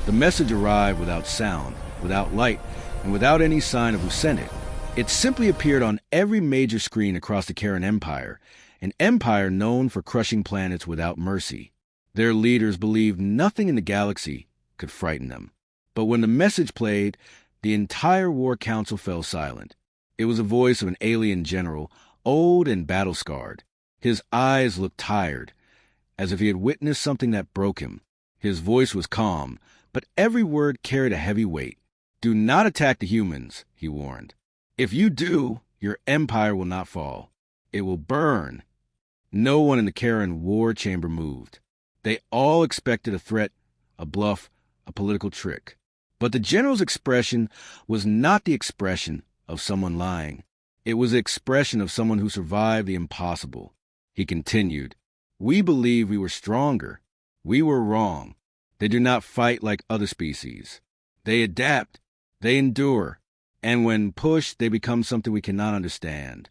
The message arrived without sound, without light, and without any sign of who sent it. It simply appeared on every major screen across the Karen Empire, an empire known for crushing planets without mercy. Their leaders believed nothing in the galaxy could frighten them. But when the message played, the entire War Council fell silent. It was the voice of an alien general, old and battle-scarred. His eyes looked tired, as if he had witnessed something that broke him. His voice was calm, but every word carried a heavy weight. "Do not attack the humans," he warned. "If you do, your empire will not fall. It will burn." No one in the Karen war chamber moved. They all expected a threat, a bluff, a political trick. But the general's expression was not the expression of someone lying. It was the expression of someone who survived the impossible. He continued, "We believe we were stronger. We were wrong. They do not fight like other species. They adapt. They endure. And when pushed, they become something we cannot understand."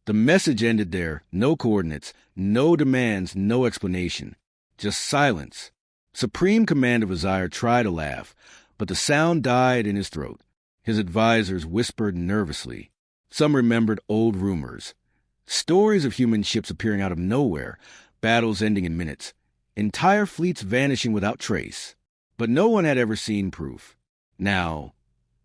The message ended there. No coordinates, no demands, no explanation. Just silence. Supreme Commander Vizier tried to laugh, but the sound died in his throat. His advisors whispered nervously. Some remembered old rumors. Stories of human ships appearing out of nowhere, battles ending in minutes, entire fleets vanishing without trace. But no one had ever seen proof. Now,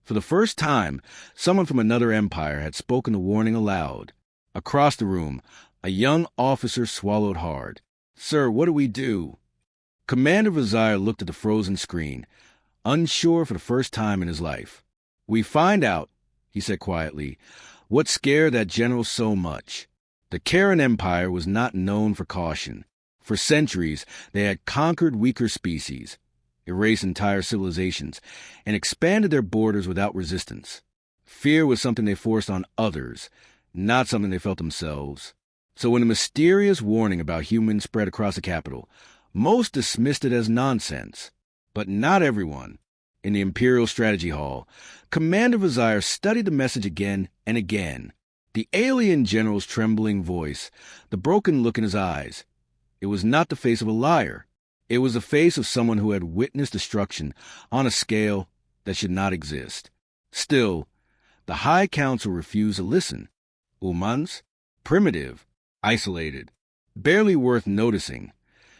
for the first time, someone from another empire had spoken the warning aloud. Across the room, a young officer swallowed hard. "Sir, what do we do?" Commander Vizier looked at the frozen screen, unsure for the first time in his life. "We find out," he said quietly, "what scared that general so much." The Karen Empire was not known for caution. For centuries, they had conquered weaker species, erased entire civilizations, and expanded their borders without resistance. Fear was something they forced on others, not something they felt themselves. So when the mysterious warning about humans spread across the capital, most dismissed it as nonsense. But not everyone. In the Imperial Strategy Hall, Commander Vizier studied the message again and again. The alien general's trembling voice, the broken look in his eyes. It was not the face of a liar. It was the face of someone who had witnessed destruction on a scale that should not exist. Still, the High Council refused to listen. "Humans? Primitive, isolated, barely worth noticing,"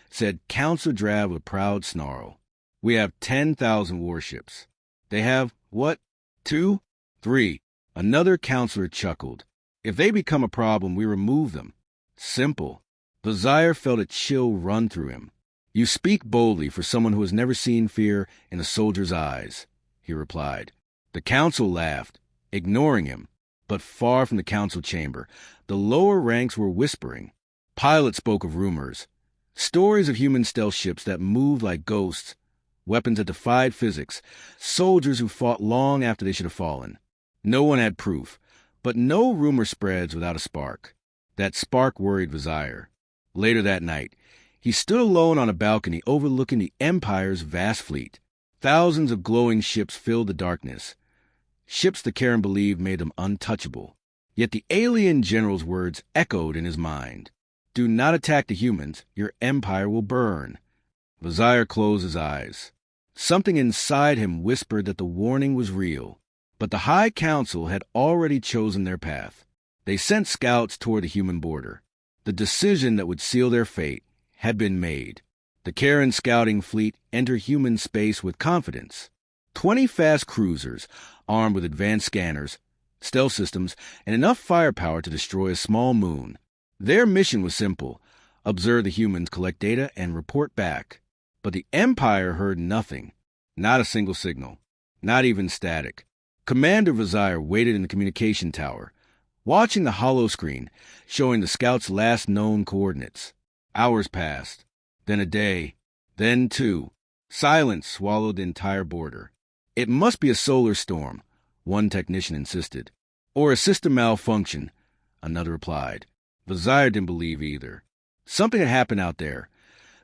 said Councilor Drab with a proud snarl. "We have 10,000 warships. They have, what, 2? 3. Another counselor chuckled. "If they become a problem, we remove them. Simple." Vizier felt a chill run through him. "You speak boldly for someone who has never seen fear in a soldier's eyes," he replied. The council laughed, ignoring him. But far from the council chamber, the lower ranks were whispering. Pilots spoke of rumors, stories of human stealth ships that moved like ghosts, weapons that defied physics, soldiers who fought long after they should have fallen. No one had proof, but no rumor spreads without a spark. That spark worried Vizier. Later that night, he stood alone on a balcony overlooking the Empire's vast fleet. Thousands of glowing ships filled the darkness. Ships the Karen believed made them untouchable. Yet the alien general's words echoed in his mind. "Do not attack the humans. Your empire will burn." Vizier closed his eyes. Something inside him whispered that the warning was real. But the High Council had already chosen their path. They sent scouts toward the human border. The decision that would seal their fate had been made. The Karen scouting fleet entered human space with confidence. 20 fast cruisers, armed with advanced scanners, stealth systems, and enough firepower to destroy a small moon. Their mission was simple: observe the humans, collect data, and report back. But the Empire heard nothing. Not a single signal. Not even static. Commander Vizier waited in the communication tower, watching the hollow screen, showing the scouts' last known coordinates. Hours passed. Then a day. Then 2. Silence swallowed the entire border. "It must be a solar storm," one technician insisted. "Or a system malfunction," another replied. Vizier didn't believe either. Something had happened out there.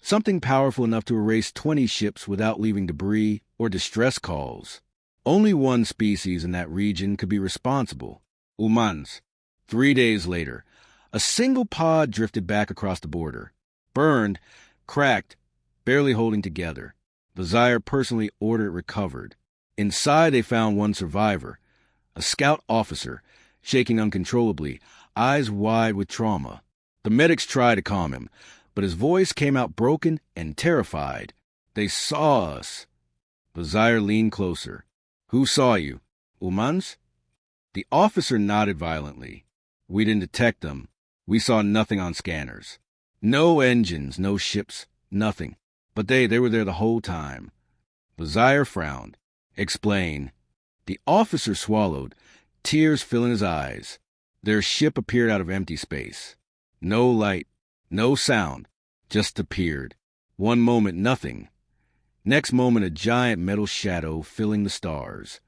Something powerful enough to erase 20 ships without leaving debris or distress calls. Only one species in that region could be responsible: humans. 3 days later, a single pod drifted back across the border. Burned, cracked, barely holding together. Vizier personally ordered it recovered. Inside, they found one survivor, a scout officer, shaking uncontrollably, eyes wide with trauma. The medics tried to calm him, but his voice came out broken and terrified. They saw us. Vizier leaned closer. Who saw you? Humans? The officer nodded violently. We didn't detect them. We saw nothing on scanners. No engines, no ships, nothing. But they were there the whole time. Vizier frowned. Explain. The officer swallowed, tears filling his eyes. Their ship appeared out of empty space. No light, no sound, just appeared. One moment, nothing. Next moment, a giant metal shadow filling the stars.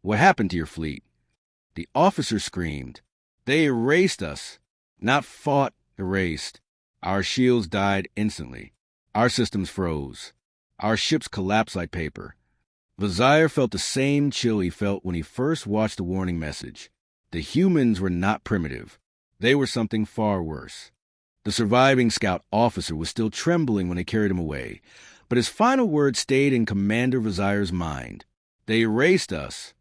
What happened to your fleet? The officer screamed. They erased us. Not fought, erased. Our shields died instantly. Our systems froze. Our ships collapsed like paper. Vizier felt the same chill he felt when he first watched the warning message. The humans were not primitive. They were something far worse. The surviving scout officer was still trembling when they carried him away, but his final words stayed in Commander Vizier's mind. They erased us.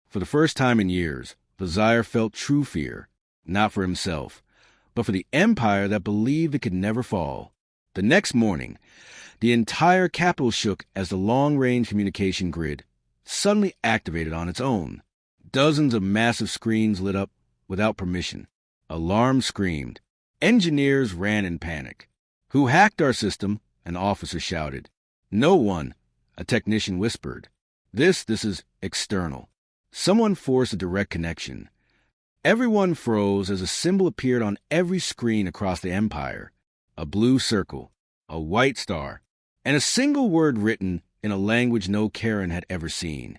For the first time in years, Vizier felt true fear, not for himself, but for the empire that believed it could never fall. The next morning, the entire capital shook as the long-range communication grid suddenly activated on its own. Dozens of massive screens lit up without permission. Alarms screamed. Engineers ran in panic. Who hacked our system? An officer shouted. No one, a technician whispered. This is external. Someone forced a direct connection. Everyone froze as a symbol appeared on every screen across the empire. A blue circle, a white star, and a single word written in a language no Karen had ever seen.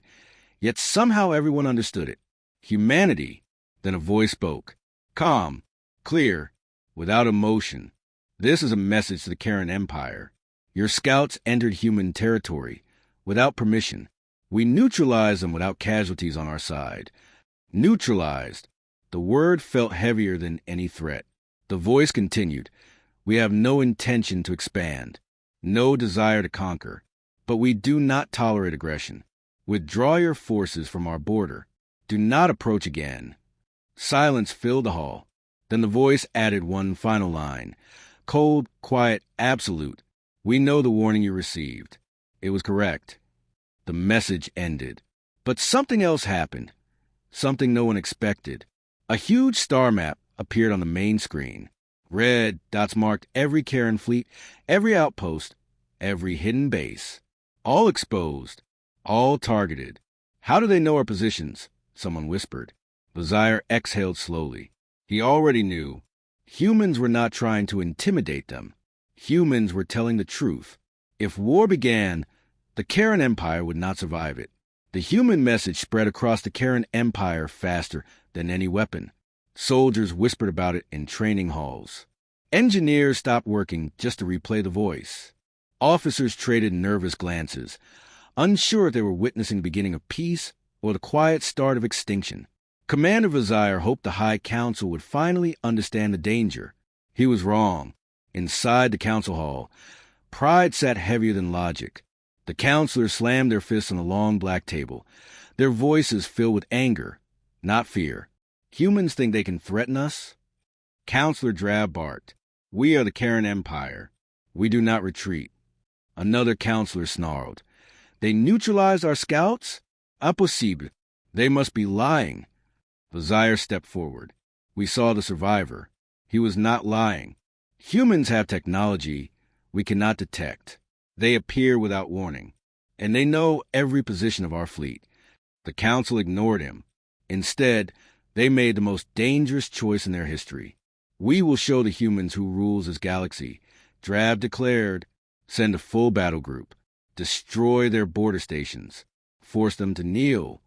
Yet somehow everyone understood it. Humanity. Then a voice spoke. Calm, clear, without emotion. This is a message to the Karen Empire. Your scouts entered human territory without permission. We neutralized them without casualties on our side. Neutralized. The word felt heavier than any threat. The voice continued. We have no intention to expand, no desire to conquer, but we do not tolerate aggression. Withdraw your forces from our border. Do not approach again. Silence filled the hall. Then the voice added one final line. Cold, quiet, absolute. We know the warning you received. It was correct. The message ended. But something else happened. Something no one expected. A huge star map appeared on the main screen. Red dots marked every Karen fleet, every outpost, every hidden base. All exposed. All targeted. How do they know our positions? Someone whispered. Vizier exhaled slowly. He already knew. Humans were not trying to intimidate them. Humans were telling the truth. If war began, the Karen Empire would not survive it. The human message spread across the Karen Empire faster than any weapon. Soldiers whispered about it in training halls. Engineers stopped working just to replay the voice. Officers traded nervous glances, unsure if they were witnessing the beginning of peace or the quiet start of extinction. Commander Vizier hoped the High Council would finally understand the danger. He was wrong. Inside the council hall, pride sat heavier than logic. The counselors slammed their fists on the long black table, their voices filled with anger, not fear. Humans think they can threaten us? Counselor Drab barked. We are the Karen Empire. We do not retreat. Another counselor snarled. They neutralized our scouts? Impossible. They must be lying. Vizier stepped forward. We saw the survivor. He was not lying. Humans have technology we cannot detect. They appear without warning, and they know every position of our fleet. The council ignored him. Instead, they made the most dangerous choice in their history. We will show the humans who rules this galaxy. Drab declared. Send a full battle group. Destroy their border stations. Force them to kneel.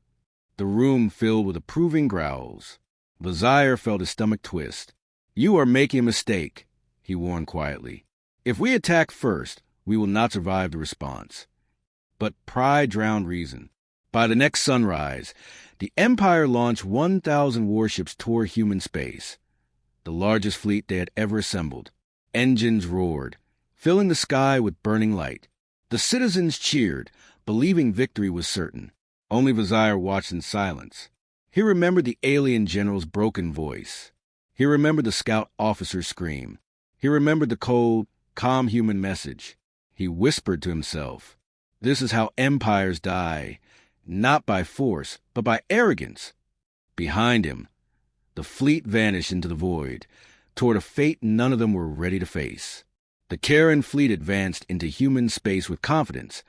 The room filled with approving growls. Vizier felt his stomach twist. You are making a mistake, he warned quietly. If we attack first, we will not survive the response. But pride drowned reason. By the next sunrise, the Empire launched 1,000 warships toward human space, the largest fleet they had ever assembled. Engines roared, filling the sky with burning light. The citizens cheered, believing victory was certain. Only Vizier watched in silence. He remembered the alien general's broken voice. He remembered the scout officer's scream. He remembered the cold, calm human message. He whispered to himself, "This is how empires die, not by force, but by arrogance." Behind him, the fleet vanished into the void, toward a fate none of them were ready to face. The Karen fleet advanced into human space with confidence,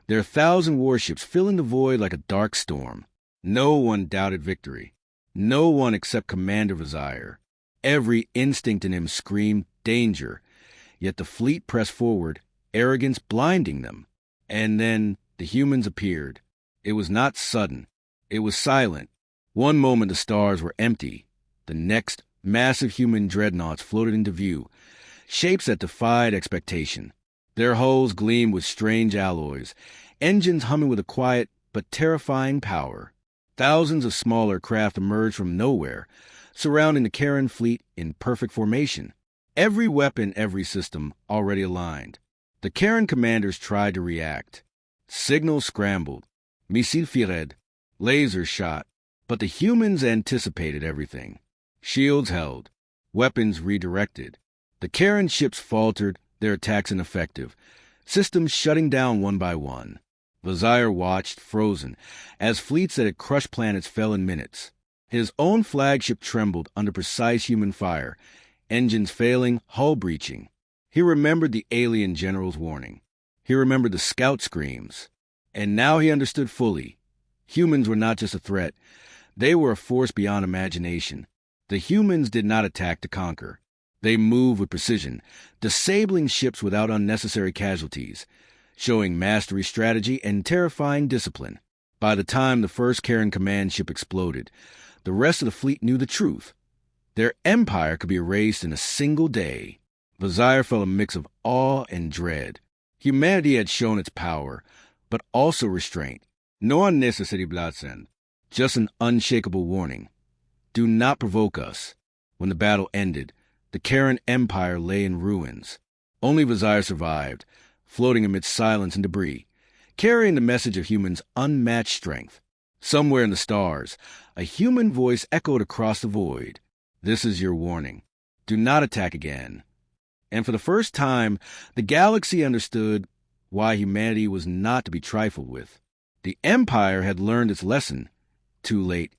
their 1,000 warships filling the void like a dark storm. No one doubted victory. No one except Commander Vizier. Every instinct in him screamed danger, yet the fleet pressed forward, arrogance blinding them. And then the humans appeared. It was not sudden. It was silent. One moment the stars were empty. The next, massive human dreadnoughts floated into view, shapes that defied expectation. Their hulls gleamed with strange alloys, engines humming with a quiet but terrifying power. Thousands of smaller craft emerged from nowhere, surrounding the Karen fleet in perfect formation. Every weapon, every system already aligned. The Karen commanders tried to react. Signals scrambled, missiles fired, lasers shot, but the humans anticipated everything. Shields held, weapons redirected. The Karen ships faltered, their attacks ineffective, systems shutting down one by one. Vizier watched, frozen, as fleets that had crushed planets fell in minutes. His own flagship trembled under precise human fire, engines failing, hull breaching. He remembered the alien general's warning. He remembered the scout screams. And now he understood fully. Humans were not just a threat. They were a force beyond imagination. The humans did not attack to conquer. They moved with precision, disabling ships without unnecessary casualties, showing mastery, strategy, and terrifying discipline. By the time the first Karen command ship exploded, the rest of the fleet knew the truth. Their empire could be erased in a single day. Vizier felt a mix of awe and dread. Humanity had shown its power, but also restraint. No unnecessary bloodshed, just an unshakable warning. Do not provoke us. When the battle ended, the Karen Empire lay in ruins. Only Vizier survived, floating amidst silence and debris, carrying the message of humans' unmatched strength. Somewhere in the stars, a human voice echoed across the void. This is your warning. Do not attack again. And for the first time, the galaxy understood why humanity was not to be trifled with. The Empire had learned its lesson. Too late.